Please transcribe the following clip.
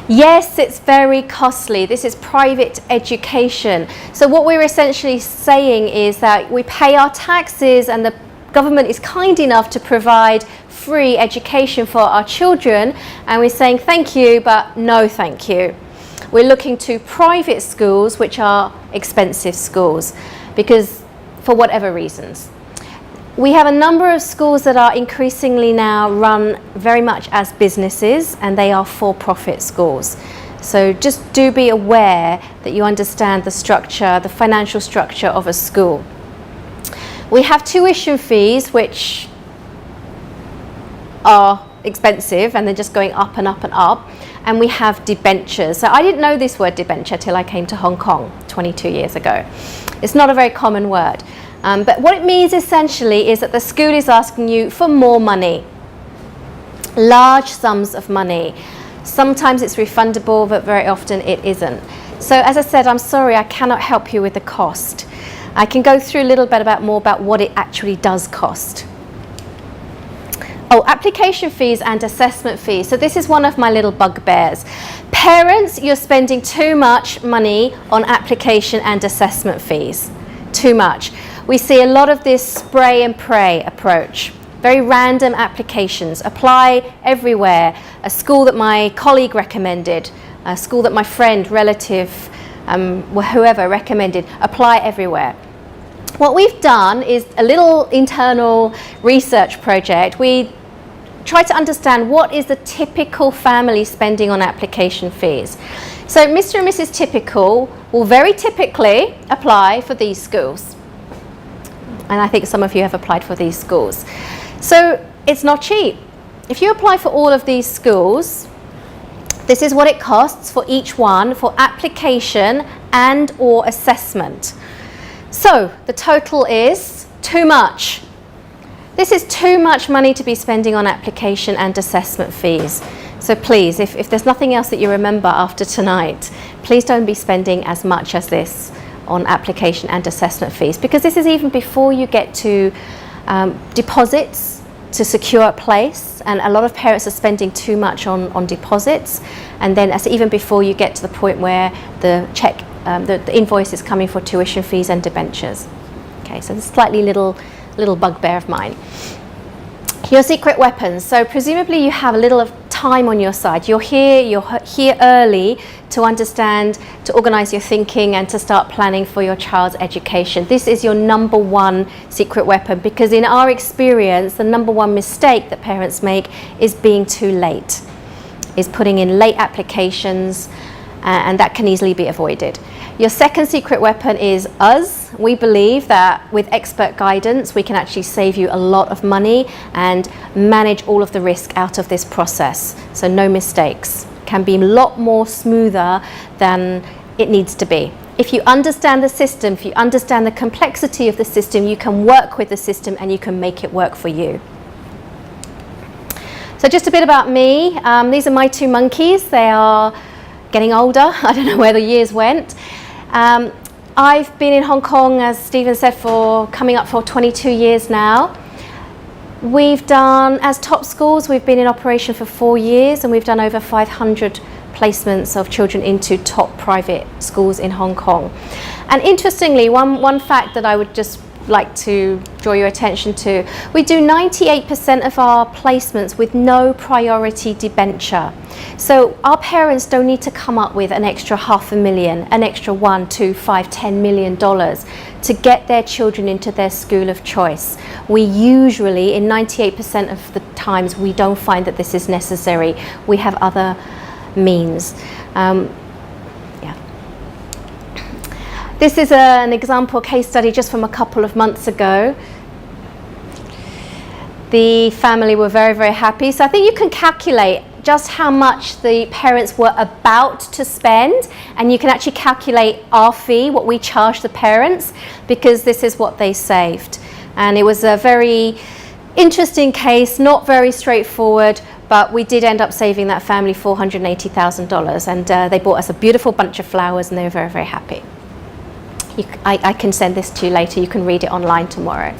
Yes, it's very costly. This is private education. So what we're essentially saying is that we pay our taxes and the government is kind enough to provide free education for our children, and we're saying thank you, but no thank you. We're looking to private schools, which are expensive schools, because for whatever reasons. We have a number of schools that are increasingly now run very much as businesses, and they are for-profit schools. So just do be aware that you understand the structure, the financial structure of a school. We have tuition fees, which are expensive, and they're just going up and up and up. And we have debentures. So I didn't know this word debenture till I came to Hong Kong 22 years ago. It's not a very common word. But what it means essentially is that the school is asking you for more money, large sums of money. Sometimes it's refundable, but very often it isn't. So as I said, I'm sorry, I cannot help you with the cost. I can go through a little bit more about what it actually does cost. Oh, application fees and assessment fees. So this is one of my little bugbears. Parents, you're spending too much money on application and assessment fees. Too much. We see a lot of this spray and pray approach. Very random applications. Apply everywhere. A school that my colleague recommended, a school that my friend, relative, whoever recommended, apply everywhere. What we've done is a little internal research project. We try to understand what is the typical family spending on application fees. So Mr. and Mrs. Typical will very typically apply for these schools. And I think some of you have applied for these schools. So it's not cheap. If you apply for all of these schools, this is what it costs for each one for application and or assessment. So the total is too much. This is too much money to be spending on application and assessment fees. So please, if there's nothing else that you remember after tonight, please don't be spending as much as this on application and assessment fees, because this is even before you get to deposits to secure a place, and a lot of parents are spending too much on deposits, and then even before you get to the point where the check, the invoice is coming for tuition fees and debentures. Okay, so this is slightly little bugbear of mine. Your secret weapons. So presumably you have a little of time on your side. You're here early to understand, to organize your thinking and to start planning for your child's education. This is your number one secret weapon, because in our experience, the number one mistake that parents make is being too late, is putting in late applications, and that can easily be avoided. Your second secret weapon is us. We believe that with expert guidance, we can actually save you a lot of money and manage all of the risk out of this process. So no mistakes. Can be a lot more smoother than it needs to be. If you understand the system, if you understand the complexity of the system, you can work with the system and you can make it work for you. So just a bit about me. These are my two monkeys. They are getting older. I don't know where the years went. I've been in Hong Kong, as Stephen said, coming up for 22 years now. We've done, as Top Schools, we've been in operation for 4 years, and we've done over 500 placements of children into top private schools in Hong Kong. And interestingly, one fact that I would just like to draw your attention to, we do 98% of our placements with no priority debenture. So our parents don't need to come up with an extra $500,000, an extra $1, $2, $5, $10 million to get their children into their school of choice. We usually, in 98% of the times, we don't find that this is necessary. We have other means. This is an example case study just from a couple of months ago. The family were very, very happy. So I think you can calculate just how much the parents were about to spend, and you can actually calculate our fee, what we charge the parents, because this is what they saved. And it was a very interesting case, not very straightforward, But we did end up saving that family $480,000, and they bought us a beautiful bunch of flowers, and they were very, very happy. I can send this to you later. You can read it online tomorrow.